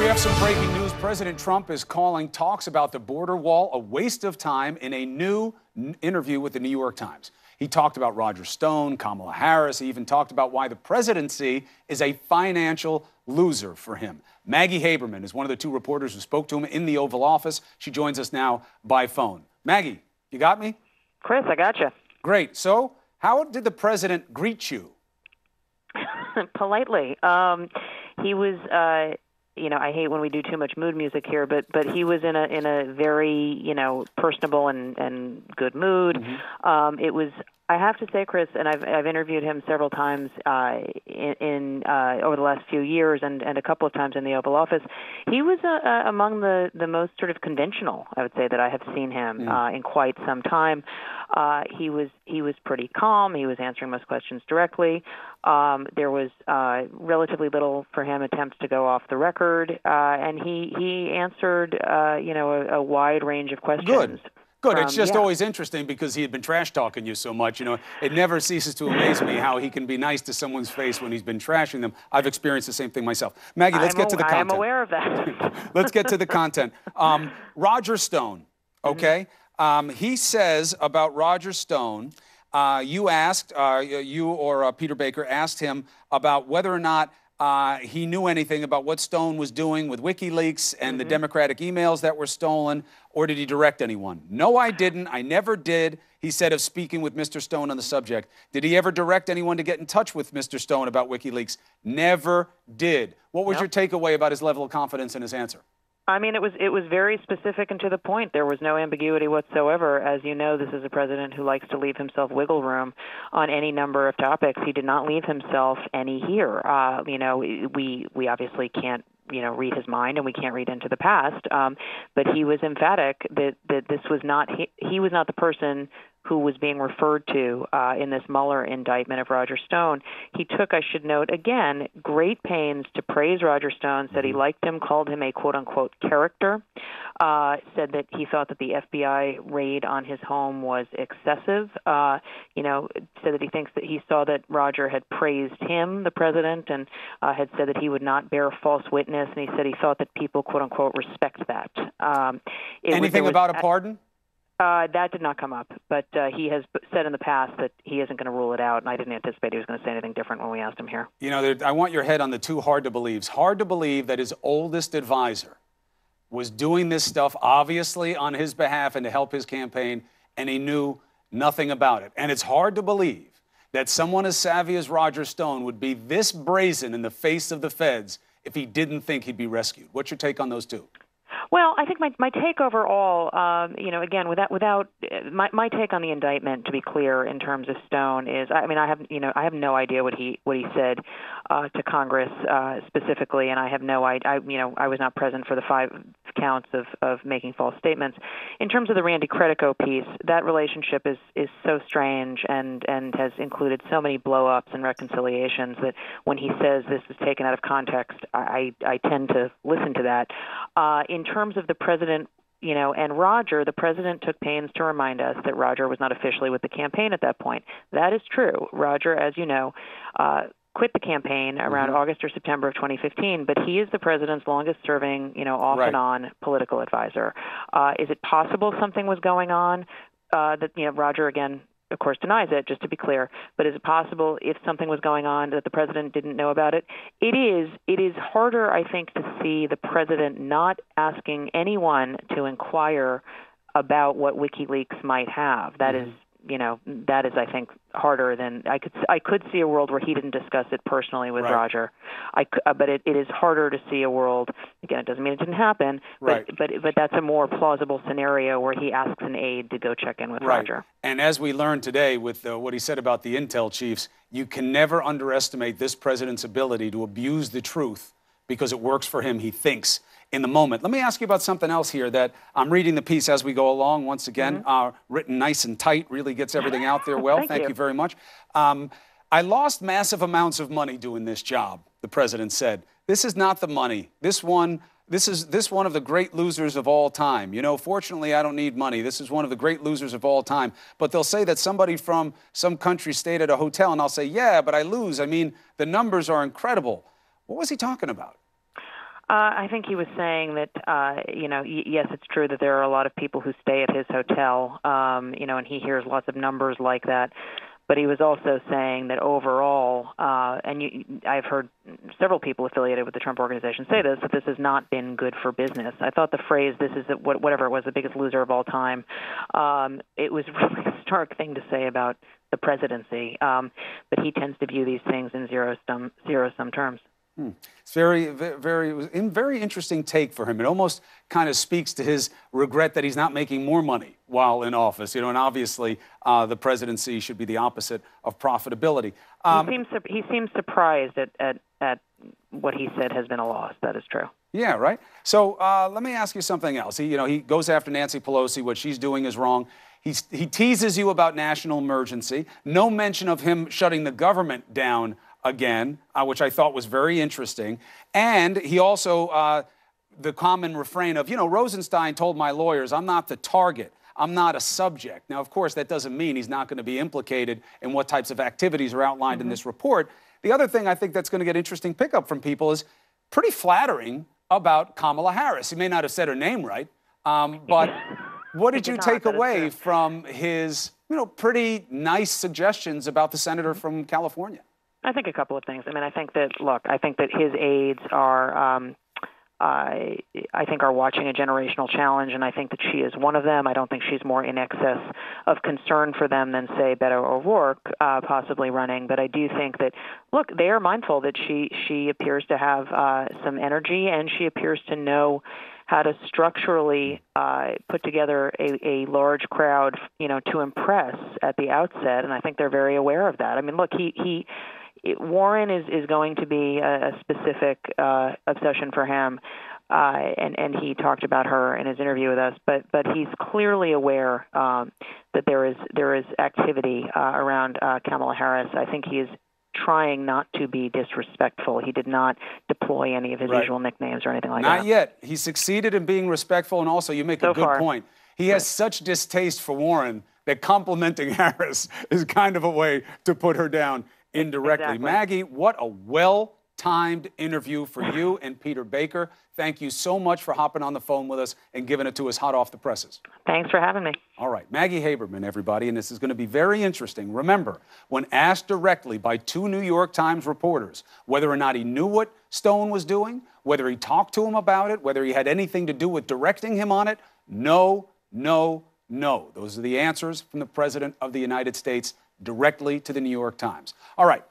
We have some breaking news. President Trump is calling talks about the border wall a waste of time in a new interview with the New York Times. He talked about Roger Stone, Kamala Harris. He even talked about why the presidency is a financial loser for him. Maggie Haberman is one of the two reporters who spoke to him in the Oval Office. She joins us now by phone. Maggie, you got me? Chris, I got you. Great. So how did the president greet you? Politely. He was, I hate when we do too much mood music here, but he was in a very, personable and good mood. Mm-hmm. It was, I have to say, Chris, and I've interviewed him several times in over the last few years and a couple of times in the Oval Office. He was among the most sort of conventional, I would say, that I have seen him in quite some time. He was pretty calm. He was answering most questions directly. There was relatively little for him attempts to go off the record, and he answered a wide range of questions. Good. It's just always interesting because he had been trash talking you so much. It never ceases to amaze me how he can be nice to someone's face when he's been trashing them. I've experienced the same thing myself. Maggie, let's get to the content. I'm aware of that. Let's get to the content. Roger Stone, okay? He says about Roger Stone, you or Peter Baker asked him about whether or not he knew anything about what Stone was doing with Wikileaks and the Democratic emails that were stolen, or did he direct anyone? No, I didn't. I never did, he said of speaking with Mr. Stone on the subject. Did he ever direct anyone to get in touch with Mr. Stone about WikiLeaks? Never did. What was your takeaway about his level of confidence in his answer? I mean, it was very specific and to the point. There was no ambiguity whatsoever. As you know, this is a president who likes to leave himself wiggle room on any number of topics. He did not leave himself any here. We obviously can't read his mind, and we can't read into the past. But he was emphatic that this was not he was not the person who was being referred to in this Mueller indictment of Roger Stone. He took, I should note, again, great pains to praise Roger Stone, said he liked him, called him a quote-unquote character, said that he thought that the FBI raid on his home was excessive, said that he thinks that he saw that Roger had praised him, the president, and had said that he would not bear false witness, and he said he thought that people, quote-unquote, respect that. Anything about a pardon? That did not come up, but he has said in the past that he isn't going to rule it out, and I didn't anticipate he was going to say anything different when we asked him here. I want your head on the two hard-to-believes. Hard to believe that his oldest advisor was doing this stuff, obviously, on his behalf and to help his campaign, and he knew nothing about it. And it's hard to believe that someone as savvy as Roger Stone would be this brazen in the face of the feds if he didn't think he'd be rescued. What's your take on those two? Well, I think my take overall, again, without my take on the indictment, to be clear, in terms of Stone is, I have no idea what he said to Congress specifically, and I have no idea. I was not present for the 5 counts of making false statements. In terms of the Randy Credico piece, that relationship is so strange and has included so many blow-ups and reconciliations that when he says this is taken out of context, I tend to listen to that. In terms of the president, and Roger, the president took pains to remind us that Roger was not officially with the campaign at that point. That is true. Roger, as you know, quit the campaign around August or September of 2015, but he is the president's longest-serving, off and on political advisor. Is it possible something was going on that, Roger, again, of course, denies it, just to be clear. But is it possible, if something was going on, that the president didn't know about it? It is harder, I think, to see the president not asking anyone to inquire about what WikiLeaks might have. That is, I think, harder than I could see a world where he didn't discuss it personally with Roger. But it is harder to see a world. Again, it doesn't mean it didn't happen. But that's a more plausible scenario where he asks an aide to go check in with Roger. And as we learned today with what he said about the intel chiefs, you can never underestimate this president's ability to abuse the truth because it works for him. He thinks in the moment. Let me ask you about something else here that I'm reading the piece as we go along. Once again, written nice and tight, really gets everything out there well. Thank you very much. I lost massive amounts of money doing this job, the president said. This is not the money. This one of the great losers of all time. Fortunately, I don't need money. This is one of the great losers of all time. But they'll say that somebody from some country stayed at a hotel, and I'll say, yeah, but I lose. I mean, the numbers are incredible. What was he talking about? I think he was saying that, yes, it's true that there are a lot of people who stay at his hotel, and he hears lots of numbers like that. But he was also saying that overall, I've heard several people affiliated with the Trump organization say this, that this has not been good for business. I thought the phrase, this is whatever it was, the biggest loser of all time, it was really a stark thing to say about the presidency. But he tends to view these things in zero-sum terms. It's very interesting take for him. It almost kind of speaks to his regret that he's not making more money while in office. And obviously the presidency should be the opposite of profitability. He seems surprised at what he said has been a loss. That is true. Yeah, right. So let me ask you something else. He goes after Nancy Pelosi. What she's doing is wrong. He teases you about national emergency. No mention of him shutting the government down again, which I thought was very interesting. And he also, the common refrain of, Rosenstein told my lawyers, I'm not the target. I'm not a subject. Now, of course, that doesn't mean he's not going to be implicated in what types of activities are outlined in this report. The other thing I think that's going to get interesting pickup from people is pretty flattering about Kamala Harris. He may not have said her name right, but what did you take away from his, pretty nice suggestions about the senator from California? I think a couple of things. I think that his aides are, are watching a generational challenge, and I think that she is one of them. I don't think she's more in excess of concern for them than, say, Beto O'Rourke possibly running. But I do think that, they are mindful that she appears to have some energy, and she appears to know how to structurally put together a large crowd, to impress at the outset. And I think they're very aware of that. Warren is going to be a specific obsession for him, and he talked about her in his interview with us. But he's clearly aware that there is activity around Kamala Harris. I think he is trying not to be disrespectful. He did not deploy any of his usual nicknames or anything like that. Not yet. He succeeded in being respectful, and also you make a good point. He has such distaste for Warren that complimenting Harris is kind of a way to put her down indirectly. Exactly. Maggie, what a well-timed interview for you and Peter Baker. Thank you so much for hopping on the phone with us and giving it to us hot off the presses. Thanks for having me. All right, Maggie Haberman, everybody, and this is going to be very interesting. Remember, when asked directly by two New York Times reporters whether or not he knew what Stone was doing, whether he talked to him about it, whether he had anything to do with directing him on it, no, no, no. Those are the answers from the President of the United States directly to the New York Times. All right,